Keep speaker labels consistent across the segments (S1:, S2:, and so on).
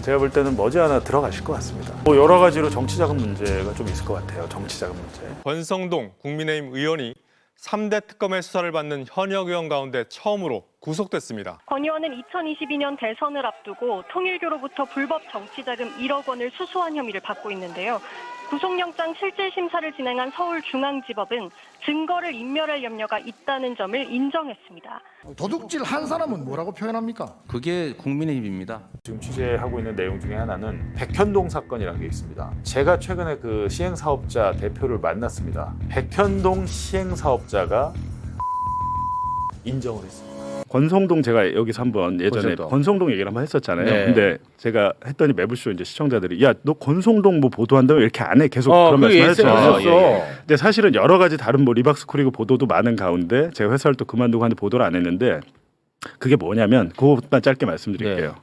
S1: 제가 볼 때는 머지않아 들어가실 것 같습니다. 뭐 여러 가지로 정치자금 문제가 좀 있을 것 같아요. 정치자금 문제.
S2: 권성동 국민의힘 의원이 3대 특검의 수사를 받는 현역 의원 가운데 처음으로 구속됐습니다.
S3: 권 의원은 2022년 대선을 앞두고 통일교로부터 불법 정치자금 1억 원을 수수한 혐의를 받고 있는데요. 구속영장 실질 심사를 진행한 서울중앙지법은 증거를 인멸할 염려가 있다는 점을 인정했습니다.
S4: 도둑질 한 사람은 뭐라고 표현합니까?
S5: 그게 국민의힘입니다.
S1: 지금 취재하고 있는 내용 중에 하나는 백현동 사건이라는 게 있습니다. 제가 최근에 그 시행사업자 대표를 만났습니다. 백현동 시행사업자가 인정을 했습니다. 권성동 제가 여기서 한번 예전에 권성동 얘기를 한번 했었잖아요.
S6: 네.
S1: 근데 제가 했더니 매불쇼 이제 시청자들이 야, 너 권성동 뭐 보도한다고 이렇게 안 해? 계속 그런 말씀하셨잖아요. 근데 사실은 여러 가지 다른 뭐 리박스쿨이고 보도도 많은 가운데 제가 회사를 또 그만두고 하는데 보도를 안 했는데 그게 뭐냐면 그것만 짧게 말씀드릴게요.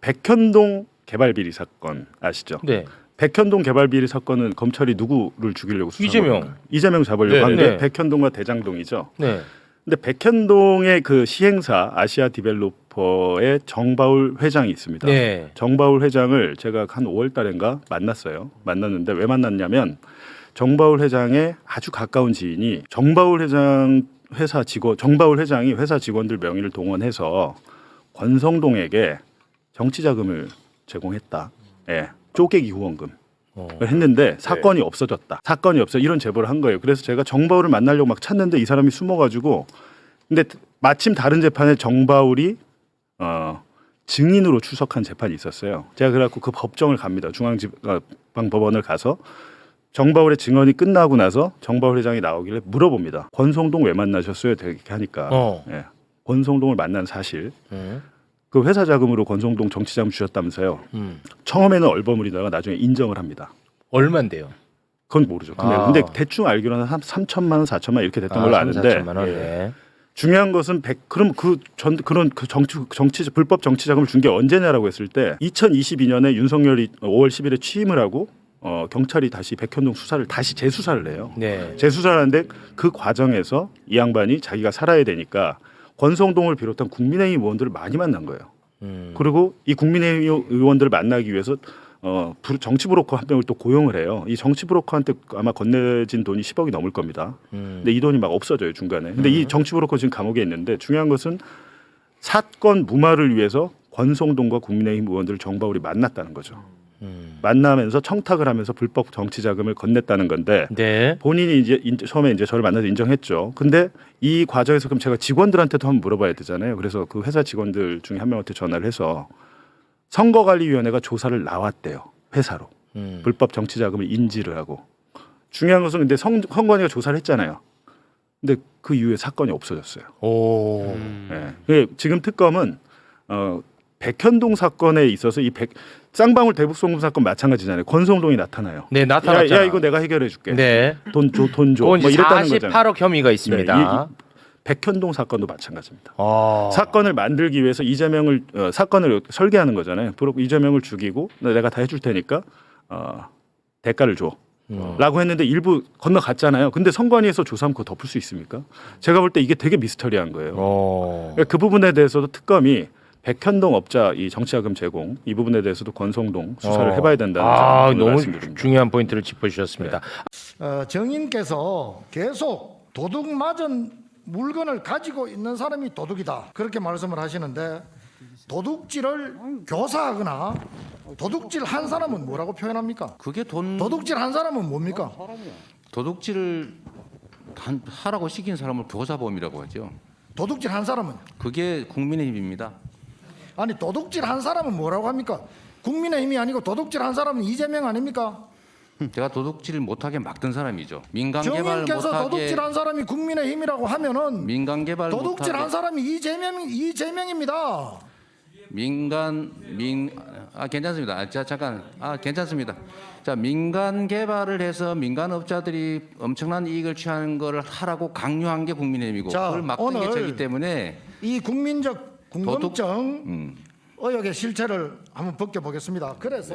S6: 네.
S1: 백현동 개발비리 사건 아시죠?
S6: 네.
S1: 백현동 개발비리 사건은 검찰이 누구를 죽이려고 수사한 겁니까? 이재명 잡으려고 한 게 백현동과 대장동이죠.
S6: 네.
S1: 근데 백현동의 그 시행사 아시아 디벨로퍼의 정바울 회장이 있습니다.
S6: 네.
S1: 정바울 회장을 제가 한 5월 달인가 만났는데 왜 만났냐면 정바울 회장의 아주 가까운 지인이 정바울 회장이 회사 직원들 명의를 동원해서 권성동에게 정치 자금을 제공했다. 예. 쪼개기 후원금. 했는데 사건이 없어졌다. 사건이 없어 이런 제보를 한 거예요. 그래서 제가 정바울을 만나려고 막 찾는데 이 사람이 숨어가지고 근데 마침 다른 재판에 정바울이 증인으로 출석한 재판이 있었어요. 제가 그래갖고 그 법정을 갑니다. 중앙지방법원을 가서 정바울의 증언이 끝나고 나서 정바울 회장이 나오길래 물어봅니다. 권성동 왜 만나셨어요? 이렇게 하니까 예. 권성동을 만난 사실. 그 회사 자금으로 권성동 정치자금 주셨다면서요. 처음에는 얼버무리다가 나중에 인정을 합니다.
S6: 얼마인데요?
S1: 그건 모르죠. 근데 대충 알기로는 한 3천만 원, 4천만 원 이렇게 됐던 걸로 아는데.
S6: 4천만 원. 네.
S1: 중요한 것은 그럼 그런 정치 불법 정치 자금을 준 게 언제냐라고 했을 때 2022년에 윤석열이 5월 10일에 취임을 하고 경찰이 다시 백현동 수사를 다시 재수사를 해요.
S6: 네.
S1: 재수사를 하는데 그 과정에서 이 양반이 자기가 살아야 되니까 권성동을 비롯한 국민의힘 의원들을 많이 만난 거예요. 그리고 이 국민의힘 의원들을 만나기 위해서 정치 브로커 한 명을 또 고용을 해요. 이 정치 브로커한테 아마 건네진 돈이 10억이 넘을 겁니다. 근데 이 돈이 막 없어져요 중간에. 근데 이 정치 브로커 지금 감옥에 있는데 중요한 것은 사건 무마를 위해서 권성동과 국민의힘 의원들을 정바울이 만났다는 거죠. 만나면서 청탁을 하면서 불법 정치 자금을 건넸다는 건데
S6: 네.
S1: 본인이 이제 처음에 이제 저를 만나서 인정했죠. 근데 이 과정에서 그럼 제가 직원들한테도 한번 물어봐야 되잖아요. 그래서 그 회사 직원들 중에 한 명한테 전화를 해서 선거관리위원회가 조사를 나왔대요. 회사로 불법 정치 자금을 인지를 하고 중요한 것은 근데 선관위가 조사를 했잖아요. 근데 그 이후에 사건이 없어졌어요.
S6: 오.
S1: 네. 지금 특검은 백현동 사건에 있어서 이 쌍방울 대북송금 사건 마찬가지잖아요. 권성동이 나타나요.
S6: 네, 나타났잖아.
S1: 야 이거 내가 해결해 줄게.
S6: 네.
S1: 돈 줘.
S6: 뭐
S1: 이랬다는 거잖아요.
S6: 48억 혐의가 있습니다.
S1: 네, 백현동 사건도 마찬가지입니다. 사건을 만들기 위해서 이재명을 사건을 설계하는 거잖아요. 이재명을 죽이고 내가 다 해줄 테니까 대가를 줘. 라고 했는데 일부 건너갔잖아요. 근데 선관위에서 조사하면 그거 덮을 수 있습니까? 제가 볼 때 이게 되게 미스터리한 거예요. 그러니까 그 부분에 대해서도 특검이 백현동 업자 이 정치자금 제공 이 부분에 대해서도 권성동 수사를 해봐야 된다는
S6: 너무
S1: 말씀드립니다.
S6: 중요한 포인트를 짚어주셨습니다.
S4: 정인께서 계속 도둑 맞은 물건을 가지고 있는 사람이 도둑이다 그렇게 말씀을 하시는데 도둑질을 교사하거나 도둑질 한 사람은 뭐라고 표현합니까?
S5: 그게
S4: 도둑질 한 사람은 뭡니까?
S5: 도둑질을 하라고 시킨 사람을 교사범이라고 하죠.
S4: 도둑질 한 사람은?
S5: 그게 국민의힘입니다.
S4: 아니 도둑질 한 사람은 뭐라고 합니까? 국민의힘이 아니고 도둑질 한 사람은 이재명 아닙니까?
S5: 제가 도둑질을 못하게 막던 사람이죠. 민간 개발
S4: 정인께서
S5: 못하게
S4: 도둑질 한 사람이 국민의힘이라고 하면은
S5: 민간 개발
S4: 도둑질
S5: 못하게
S4: 한 사람이 이재명입니다.
S5: 괜찮습니다. 괜찮습니다. 자, 민간 개발을 해서 민간 업자들이 엄청난 이익을 취하는 거를 하라고 강요한 게 국민의힘이고 그걸 막던 게 저기 때문에
S4: 이 국민적 궁금증 의혹의 실체를 한번 벗겨보겠습니다. 그래서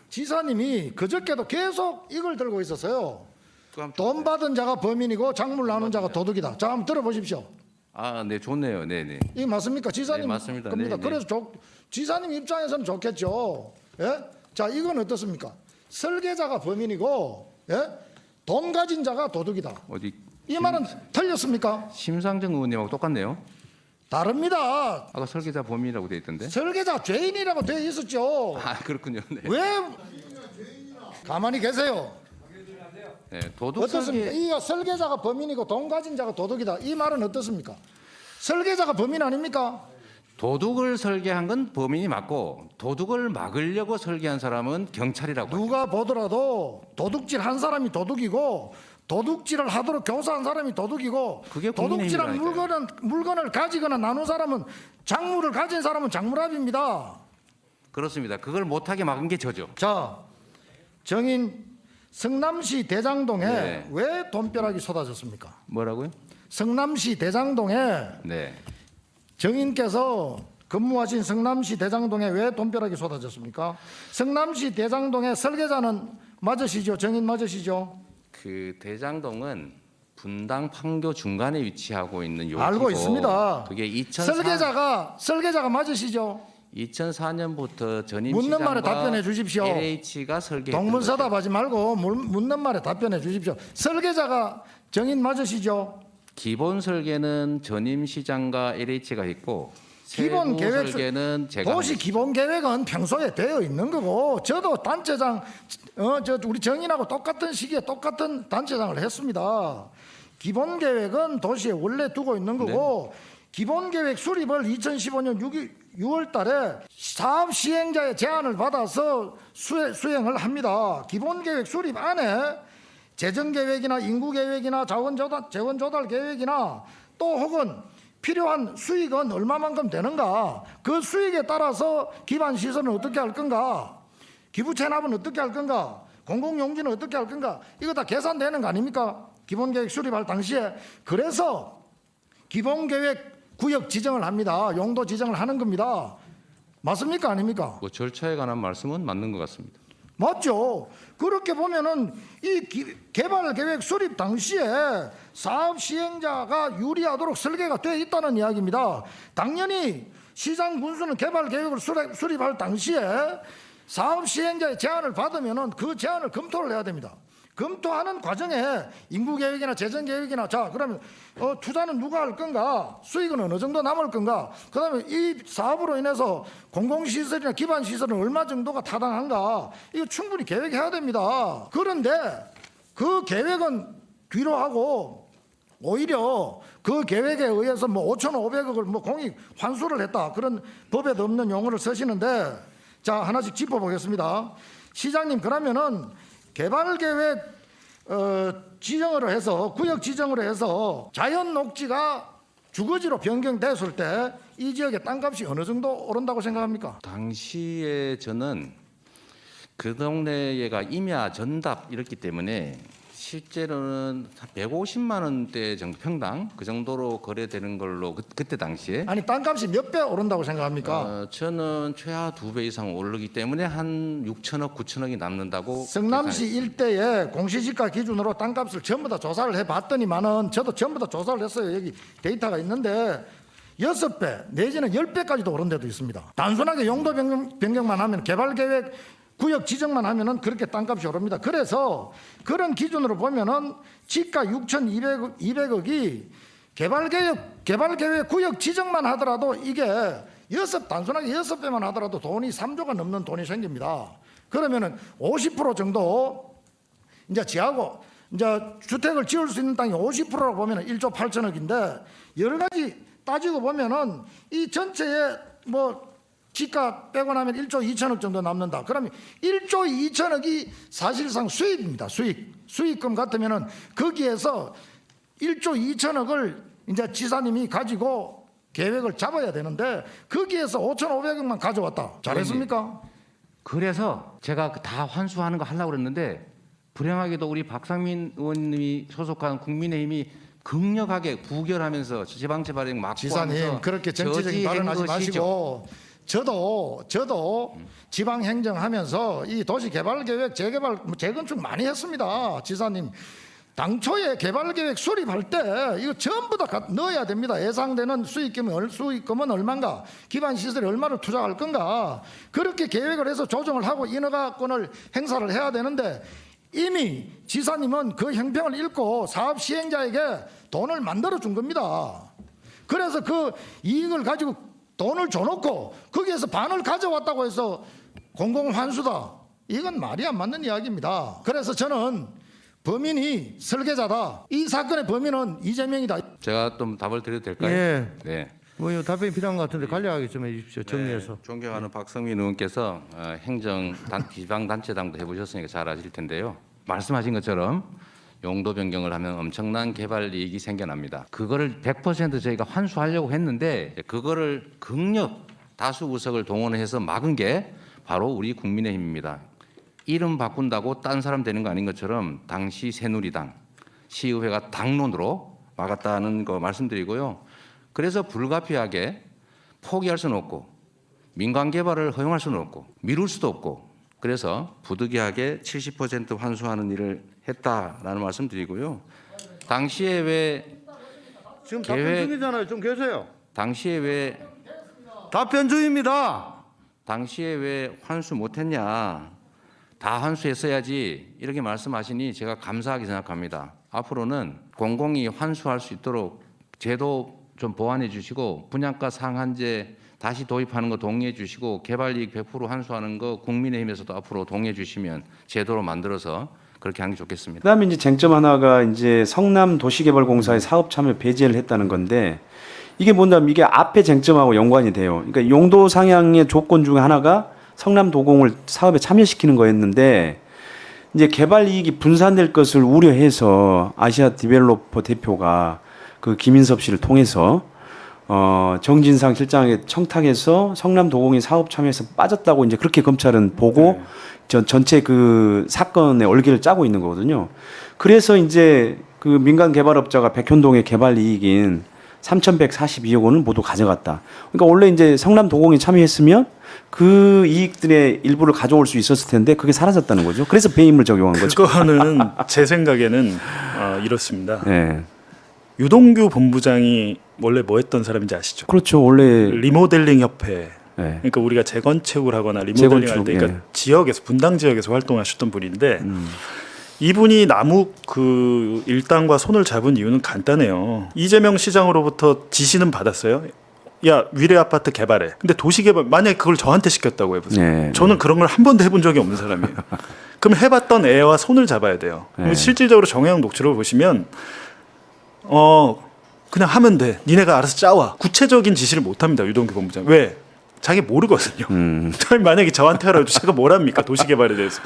S4: 지사님이 그저께도 계속 이걸 들고 있었어요. 돈 받은 자가 범인이고 작물 나눈 자가 도둑이다. 자, 한번 들어보십시오.
S5: 아, 네, 좋네요. 네, 네.
S4: 이게 맞습니까? 지사님
S5: 네, 맞습니다.
S4: 겁니다.
S5: 네, 네.
S4: 그래서 지사님 입장에서는 좋겠죠. 예? 자, 이건 어떻습니까? 설계자가 범인이고, 예? 돈 가진 자가 도둑이다.
S5: 어디
S4: 이 말은 틀렸습니까?
S5: 심상정 의원님하고 똑같네요.
S4: 다릅니다.
S5: 아까 설계자 범인이라고 돼 있던데.
S4: 설계자 죄인이라고 되어 있었죠.
S5: 아, 그렇군요. 네.
S4: 왜 가만히 계세요?
S5: 네, 도둑
S4: 어떻습니까?
S5: 설계
S4: 이 설계자가 범인이고 돈 가진 자가 도둑이다. 이 말은 어떻습니까? 설계자가 범인 아닙니까?
S5: 도둑을 설계한 건 범인이 맞고 도둑을 막으려고 설계한 사람은 경찰이라고.
S4: 누가 보더라도 도둑질 한 사람이 도둑이고 도둑질을 하도록 교사한 사람이 도둑이고
S5: 그게
S4: 도둑질한
S5: 국민의힘이라니까요.
S4: 물건을 가지거나 나눈 사람은 작물을 가진 사람은 작물압입니다.
S5: 그렇습니다. 그걸 못하게 막은 게 저죠.
S4: 자, 정인 성남시 대장동에
S5: 네.
S4: 왜 돈벼락이 쏟아졌습니까?
S5: 뭐라고요?
S4: 성남시 대장동에
S5: 네.
S4: 정인께서 근무하신 성남시 대장동에 왜 돈벼락이 쏟아졌습니까? 성남시 대장동의 설계자는 맞으시죠? 정인 맞으시죠?
S5: 그 대장동은 분당 판교 중간에 위치하고 있는 요지고
S4: 알고 있습니다.
S5: 그게
S4: 설계자가 맞으시죠?
S5: 2004년부터 전임
S4: 묻는 말에
S5: 시장과
S4: 답변해 주십시오.
S5: LH가 설계했던
S4: 동문서답하지 말고 묻는 말에 답변해 주십시오. 설계자가 정인 맞으시죠?
S5: 기본 설계는 전임 시장과 LH가 했고
S4: 기본
S5: 세부
S4: 계획
S5: 설계는 제가
S4: 도시 기본 계획은 평소에 되어 있는 거고 저도 단체장 우리 정인하고 똑같은 시기에 똑같은 단체장을 했습니다. 기본 계획은 도시에 원래 두고 있는 거고 기본 계획 수립을 2015년 6월 달에 사업 시행자의 제안을 받아서 수행을 합니다. 기본 계획 수립 안에 재정 계획이나 인구 계획이나 재원 조달 계획이나 또 혹은 필요한 수익은 얼마만큼 되는가, 그 수익에 따라서 기반 시설은 어떻게 할 건가, 기부 체납은 어떻게 할 건가, 공공용지는 어떻게 할 건가, 이거 다 계산되는 거 아닙니까? 기본 계획 수립할 당시에. 그래서 기본 계획 구역 지정을 합니다. 용도 지정을 하는 겁니다. 맞습니까? 아닙니까?
S5: 뭐 절차에 관한 말씀은 맞는 것 같습니다.
S4: 맞죠. 그렇게 보면은 이 개발 계획 수립 당시에 사업 시행자가 유리하도록 설계가 되어 있다는 이야기입니다. 당연히 시장 군수는 개발 계획을 수립할 당시에 사업 시행자의 제안을 받으면은 그 제안을 검토를 해야 됩니다. 검토하는 과정에 인구 계획이나 재정 계획이나 자 그러면 투자는 누가 할 건가, 수익은 어느 정도 남을 건가, 그다음에 이 사업으로 인해서 공공시설이나 기반시설은 얼마 정도가 타당한가, 이거 충분히 계획해야 됩니다. 그런데 그 계획은 뒤로 하고 오히려 그 계획에 의해서 뭐 5,500억을 뭐 공익 환수를 했다, 그런 법에도 없는 용어를 쓰시는데, 자 하나씩 짚어보겠습니다. 시장님, 그러면은 개발 계획 지정을 해서 구역 지정을 해서 자연 녹지가 주거지로 변경됐을 때 이 지역의 땅값이 어느 정도 오른다고 생각합니까?
S5: 당시에 저는 그 동네가 임야 전답 이렇기 때문에 실제로는 150만 원대 정도 평당 그 정도로 거래되는 걸로 그때 당시에.
S4: 아니 땅값이 몇 배 오른다고 생각합니까?
S5: 저는 최하 2배 이상 오르기 때문에 한 6천억, 9천억이 남는다고.
S4: 성남시 일대의 공시지가 기준으로 땅값을 전부 다 조사를 해봤더니만은, 저도 전부 다 조사를 했어요. 여기 데이터가 있는데 6배 내지는 10배까지도 오른 데도 있습니다. 단순하게 용도 변경만 하면, 개발계획 구역 지정만 하면은 그렇게 땅값이 오릅니다. 그래서 그런 기준으로 보면은 지가 6,200억이 개발계획 구역 지정만 하더라도 이게 단순하게 6배만 하더라도 돈이 3조가 넘는 돈이 생깁니다. 그러면은 50% 정도 이제 지하고 이제 주택을 지을 수 있는 땅이 50%라고 보면은 1조 8천억인데, 여러 가지 따지고 보면은 이 전체에 뭐 지가 빼고 나면 1조 2천억 정도 남는다. 그러면 1조 2천억이 사실상 수입입니다. 수익금 같으면은 거기에서 1조 2천억을 이제 지사님이 가지고 계획을 잡아야 되는데 거기에서 5,500억만 가져왔다. 잘했습니까?
S5: 그래서 제가 다 환수하는 거 하려고 그랬는데 불행하게도 우리 박상민 의원님이 소속한 국민의힘이 극력하게 부결하면서 지방채발행 막고
S4: 지사님 그렇게 정치적인 발언하지 마시고, 저도 지방 행정하면서 이 도시 개발 계획, 재개발, 재건축 많이 했습니다. 지사님 당초에 개발계획 수립할 때 이거 전부 다 넣어야 됩니다. 예상되는 수익금은 얼마인가, 기반시설에 얼마를 투자할 건가, 그렇게 계획을 해서 조정을 하고 인허가권을 행사를 해야 되는데 이미 지사님은 그 형평을 잃고 사업 시행자에게 돈을 만들어 준 겁니다. 그래서 그 이익을 가지고 돈을 줘놓고 거기에서 반을 가져왔다고 해서 공공환수다, 이건 말이 안 맞는 이야기입니다. 그래서 저는 범인이 설계자다. 이 사건의 범인은 이재명이다.
S5: 제가 좀 답을 드려도 될까요?
S7: 예.
S5: 네.
S7: 뭐 이거 답변이 필요한 것 같은데 간략하게 좀 해주십시오. 정리해서.
S5: 네, 존경하는 박성민 의원께서 지방단체장도 해보셨으니까 잘 아실 텐데요. 말씀하신 것처럼 용도 변경을 하면 엄청난 개발 이익이 생겨납니다. 그거를 100% 저희가 환수하려고 했는데 그거를 극력 다수 의석을 동원해서 막은 게 바로 우리 국민의힘입니다. 이름 바꾼다고 딴 사람 되는 거 아닌 것처럼 당시 새누리당 시의회가 당론으로 막았다는 거 말씀드리고요. 그래서 불가피하게 포기할 수는 없고 민간 개발을 허용할 수는 없고 미룰 수도 없고 그래서 부득이하게 70% 환수하는 일을 했다라는 말씀드리고요. 당시에 왜
S7: 지금 답변 중이잖아요. 좀 계세요.
S5: 당시에 왜
S7: 답변 중입니다.
S5: 당시에 왜 환수 못했냐? 다 환수했어야지 이렇게 말씀하시니 제가 감사하게 생각합니다. 앞으로는 공공이 환수할 수 있도록 제도 좀 보완해 주시고 분양가 상한제 다시 도입하는 거 동의해 주시고 개발이익 100% 환수하는 거 국민의힘에서도 앞으로 동의해 주시면 제도로 만들어서 그렇게 하는 게 좋겠습니다.
S8: 그다음에 이제 쟁점 하나가 이제 성남 도시개발공사의 사업 참여 배제를 했다는 건데 이게 뭐냐면 이게 앞에 쟁점하고 연관이 돼요. 그러니까 용도 상향의 조건 중에 하나가 성남도공을 사업에 참여시키는 거였는데 이제 개발 이익이 분산될 것을 우려해서 아시아 디벨로퍼 대표가 그 김인섭 씨를 통해서 정진상 실장에게 청탁해서 성남도공이 사업 참여에서 빠졌다고 이제 그렇게 검찰은 보고 전체 그 사건의 얼개를 짜고 있는 거거든요. 그래서 이제 그 민간 개발업자가 백현동의 개발 이익인 3,142억 원을 모두 가져갔다. 그러니까 원래 이제 성남도공이 참여했으면 그 이익들의 일부를 가져올 수 있었을 텐데 그게 사라졌다는 거죠. 그래서 배임을 적용한 거죠.
S1: 그거는 제 생각에는 이렇습니다.
S8: 네.
S1: 유동규 본부장이 원래 뭐 했던 사람인지 아시죠?
S8: 그렇죠. 원래
S1: 리모델링 협회.
S8: 네.
S1: 그러니까 우리가 재건축을 하거나 리모델링 할 때 그러니까
S8: 예.
S1: 지역에서 분당 지역에서 활동하셨던 분인데 이분이 남욱 그 일당과 손을 잡은 이유는 간단해요. 이재명 시장으로부터 지시는 받았어요. 야, 위례 아파트 개발해. 근데 도시 개발 만약에 그걸 저한테 시켰다고 해보세요.
S8: 네.
S1: 저는 그런 걸 한 번도 해본 적이 없는 사람이에요. 그럼 해봤던 애와 손을 잡아야 돼요.
S8: 네.
S1: 실질적으로 정혜영 녹취록을 보시면 그냥 하면 돼. 니네가 알아서 짜와. 구체적인 지시를 못합니다. 유동규 본부장. 왜? 자기 모르거든요. 만약에 저한테 하라고 해도 제가 뭘 합니까? 도시개발에 대해서.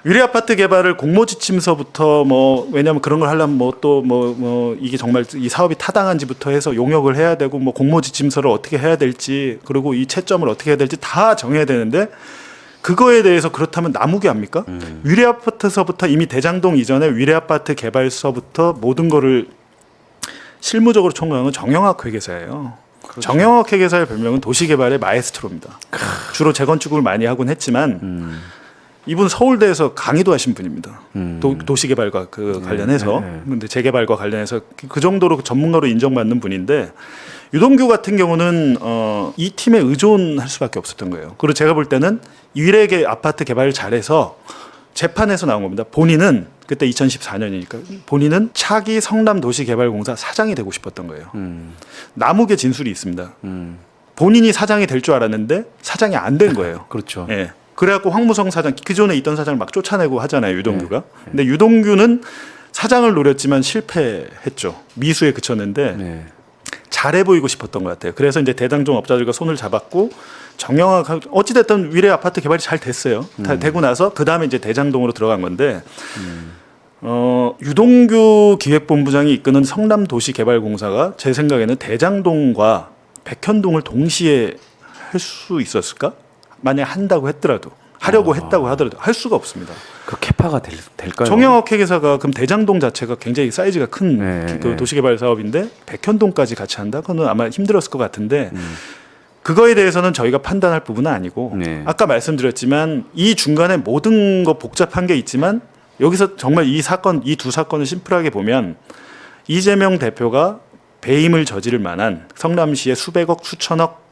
S1: 위례 아파트 개발을 공모지침서부터 뭐 왜냐하면 그런 걸 하려면 뭐 또 뭐 이게 정말 이 사업이 타당한지부터 해서 용역을 해야 되고 뭐 공모지침서를 어떻게 해야 될지 그리고 이 채점을 어떻게 해야 될지 다 정해야 되는데 그거에 대해서 그렇다면 남욱이 합니까? 위례 아파트서부터 이미 대장동 이전에 위례 아파트 개발서부터 모든 거를 실무적으로 총괄한 건 정영학 회계사예요. 그렇죠. 정영학 회계사의 별명은 도시개발의 마에스트로입니다. 주로 재건축을 많이 하곤 했지만 이분 서울대에서 강의도 하신 분입니다. 도시개발과 그 관련해서 근데 재개발과 관련해서 그 정도로 전문가로 인정받는 분인데 유동규 같은 경우는 이 팀에 의존할 수밖에 없었던 거예요. 그리고 제가 볼 때는 위례 아파트 개발을 잘해서 재판에서 나온 겁니다. 본인은 그때 2014년이니까 본인은 차기 성남도시개발공사 사장이 되고 싶었던 거예요. 남욱의 진술이 있습니다. 본인이 사장이 될 줄 알았는데 사장이 안 된 거예요.
S8: 그렇죠.
S1: 예. 그래갖고 황무성 사장 기존에 있던 사장을 막 쫓아내고 하잖아요. 유동규가. 근데 유동규는 사장을 노렸지만 실패했죠. 미수에 그쳤는데
S8: 네.
S1: 잘해 보이고 싶었던 것 같아요. 그래서 이제 대장동 업자들과 손을 잡았고 정영학 어찌됐든 위례 아파트 개발이 잘 됐어요. 다 되고 나서 그 다음에 이제 대장동으로 들어간 건데 유동규 기획본부장이 이끄는 성남도시개발공사가 제 생각에는 대장동과 백현동을 동시에 할 수 있었을까? 만약 한다고 했더라도 하려고 했다고 하더라도 할 수가 없습니다.
S8: 그 캐파가 될까요?
S1: 정영학 회계사가 그럼 대장동 자체가 굉장히 사이즈가 큰
S8: 네,
S1: 그
S8: 네.
S1: 도시개발 사업인데 백현동까지 같이 한다? 그거는 아마 힘들었을 것 같은데 그거에 대해서는 저희가 판단할 부분은 아니고
S8: 네.
S1: 아까 말씀드렸지만 이 중간에 모든 거 복잡한 게 있지만 여기서 정말 이 두 사건을 심플하게 보면 이재명 대표가 배임을 저지를 만한 성남시에 수백억 수천억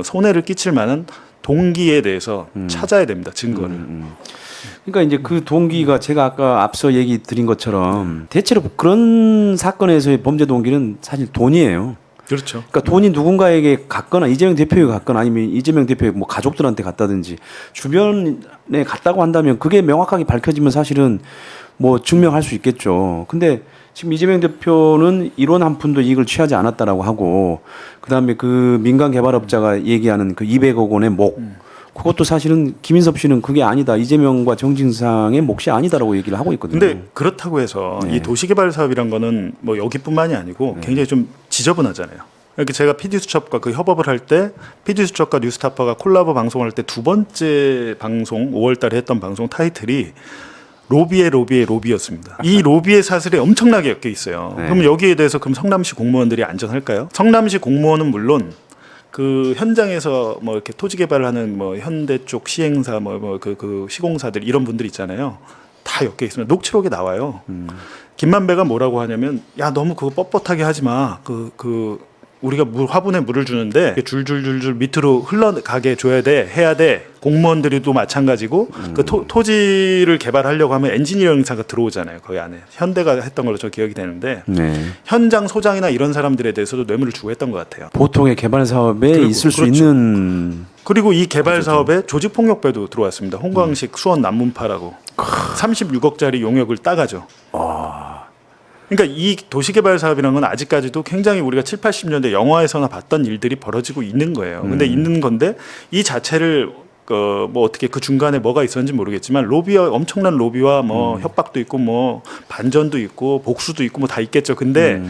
S1: 손해를 끼칠 만한 동기에 대해서 찾아야 됩니다. 증거를.
S8: 그러니까 이제 그 동기가 제가 아까 앞서 얘기 드린 것처럼 대체로 그런 사건에서의 범죄 동기는 사실 돈이에요.
S1: 그렇죠.
S8: 그러니까 돈이 누군가에게 갔거나 이재명 대표에게 갔거나 아니면 이재명 대표의 뭐 가족들한테 갔다든지 주변에 갔다고 한다면 그게 명확하게 밝혀지면 사실은 뭐 증명할 수 있겠죠. 근데 지금 이재명 대표는 1원 한 푼도 이익을 취하지 않았다라고 하고 그다음에 그 민간 개발업자가 얘기하는 그 200억 원의 목 그것도 사실은 김인섭 씨는 그게 아니다. 이재명과 정진상의 몫이 아니다라고 얘기를 하고 있거든요.
S1: 근데 그렇다고 해서 이 도시개발 사업이란 거는 뭐 여기뿐만이 아니고 굉장히 좀 지저분하잖아요. 이렇게 제가 PD수첩과 그 협업을 할 때 PD수첩과 뉴스타파가 콜라보 방송을 할 때 두 번째 방송 5월 달에 했던 방송 타이틀이 로비의 로비였습니다. 이 로비의 사슬이 엄청나게 엮여 있어요. 그럼 여기에 대해서 그럼 성남시 공무원들이 안전할까요? 성남시 공무원은 물론 그 현장에서 뭐 이렇게 토지 개발을 하는 뭐 현대 쪽 시행사 그 시공사들 이런 분들 있잖아요. 다 엮여 있습니다. 녹취록에 나와요. 김만배가 뭐라고 하냐면 야 너무 그거 뻣뻣하게 하지 마. 우리가 화분에 물을 주는데 줄줄줄줄 밑으로 흘러가게 줘야 돼, 해야 돼. 공무원들이 또 마찬가지고 그 토지를 개발하려고 하면 엔지니어링사가 들어오잖아요. 거기 안에 현대가 했던 걸로 저 기억이 되는데 현장 소장이나 이런 사람들에 대해서도 뇌물을 주고 했던 것 같아요.
S8: 보통의 개발 사업에 있을 수 있는
S1: 그리고 이 개발 사업에 조직폭력배도 들어왔습니다. 홍광식 수원 남문파라고 36억짜리 용역을 따가죠. 그러니까 이 도시개발 사업이라는 건 아직까지도 굉장히 우리가 7, 80년대 영화에서나 봤던 일들이 벌어지고 있는 거예요. 근데 있는 건데 이 자체를 뭐 어떻게 그 중간에 뭐가 있었는지 모르겠지만 엄청난 로비와 뭐 협박도 있고 뭐 반전도 있고 복수도 있고 뭐 다 있겠죠. 근데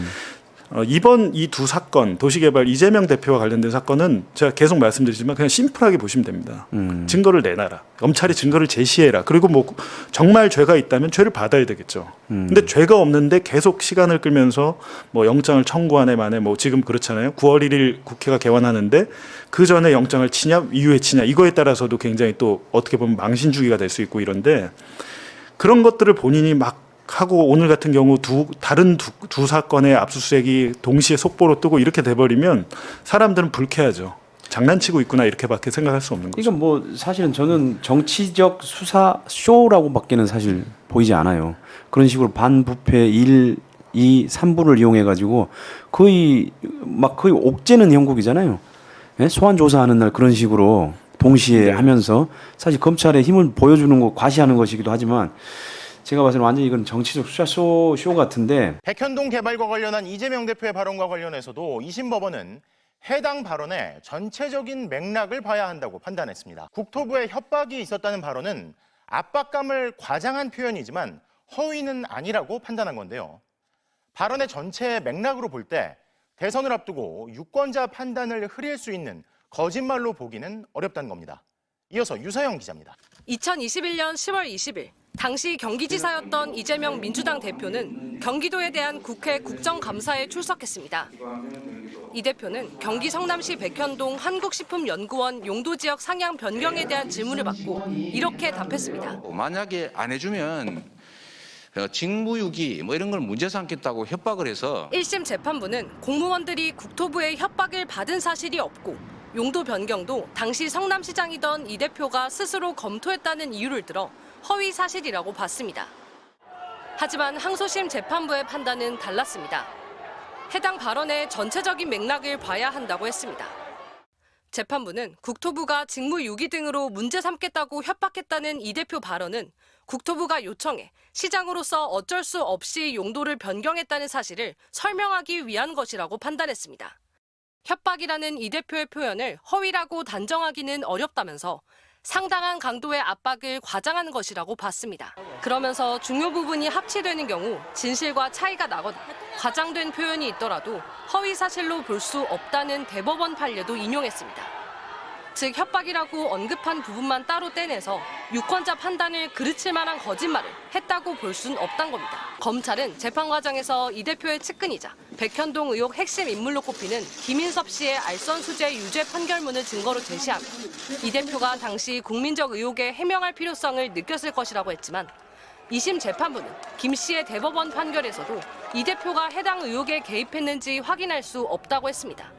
S1: 이번 이 두 사건 도시개발 이재명 대표와 관련된 사건은 제가 계속 말씀드리지만 그냥 심플하게 보시면 됩니다. 증거를 내놔라. 검찰이 증거를 제시해라. 그리고 뭐 정말 죄가 있다면 죄를 받아야 되겠죠. 근데 죄가 없는데 계속 시간을 끌면서 뭐 영장을 청구한 해 만에 뭐 지금 그렇잖아요. 9월 1일 국회가 개원하는데 그 전에 영장을 치냐 이후에 치냐 이거에 따라서도 굉장히 또 어떻게 보면 망신주기가 될 수 있고 이런데 그런 것들을 본인이 막 하고 오늘 같은 경우 다른 두 사건의 압수수색이 동시에 속보로 뜨고 이렇게 돼버리면 사람들은 불쾌하죠. 장난치고 있구나 이렇게밖에 생각할 수 없는 거죠.
S8: 이건 뭐 사실은 저는 정치적 수사 쇼라고밖에는 사실 보이지 않아요. 그런 식으로 반부패 1, 2, 3부를 이용해 가지고 거의 옥죄는 형국이잖아요. 네? 소환 조사하는 날 그런 식으로 동시에 하면서 사실 검찰의 힘을 보여주는 거 과시하는 것이기도 하지만. 제가 봐서는 완전히 이건 정치적 수사 쇼 같은데
S9: 백현동 개발과 관련한 이재명 대표의 발언과 관련해서도 2심 법원은 해당 발언의 전체적인 맥락을 봐야 한다고 판단했습니다. 국토부의 협박이 있었다는 발언은 압박감을 과장한 표현이지만 허위는 아니라고 판단한 건데요. 발언의 전체 맥락으로 볼 때 대선을 앞두고 유권자 판단을 흐릴 수 있는 거짓말로 보기는 어렵다는 겁니다. 이어서 유서영 기자입니다.
S10: 2021년 10월 20일 당시 경기지사였던 이재명 민주당 대표는 경기도에 대한 국회 국정감사에 출석했습니다. 이 대표는 경기 성남시 백현동 한국식품연구원 용도지역 상향 변경에 대한 질문을 받고 이렇게 답했습니다.
S5: 만약에 안 해주면 직무유기 뭐 이런 걸 문제 삼겠다고 협박을 해서
S10: 1심 재판부는 공무원들이 국토부의 협박을 받은 사실이 없고 용도 변경도 당시 성남시장이던 이 대표가 스스로 검토했다는 이유를 들어 허위 사실이라고 봤습니다. 하지만 항소심 재판부의 판단은 달랐습니다. 해당 발언의 전체적인 맥락을 봐야 한다고 했습니다. 재판부는 국토부가 직무유기 등으로 문제 삼겠다고 협박했다는 이 대표 발언은 국토부가 요청해 시장으로서 어쩔 수 없이 용도를 변경했다는 사실을 설명하기 위한 것이라고 판단했습니다. 협박이라는 이 대표의 표현을 허위라고 단정하기는 어렵다면서 상당한 강도의 압박을 과장한 것이라고 봤습니다. 그러면서 중요 부분이 합치되는 경우 진실과 차이가 나거나 과장된 표현이 있더라도 허위 사실로 볼 수 없다는 대법원 판례도 인용했습니다. 즉 협박이라고 언급한 부분만 따로 떼내서 유권자 판단을 그르칠 만한 거짓말을 했다고 볼 수는 없단 겁니다. 검찰은 재판 과정에서 이 대표의 측근이자 백현동 의혹 핵심 인물로 꼽히는 김인섭 씨의 알선 수재 유죄 판결문을 증거로 제시하며 이 대표가 당시 국민적 의혹에 해명할 필요성을 느꼈을 것이라고 했지만 2심 재판부는 김 씨의 대법원 판결에서도 이 대표가 해당 의혹에 개입했는지 확인할 수 없다고 했습니다.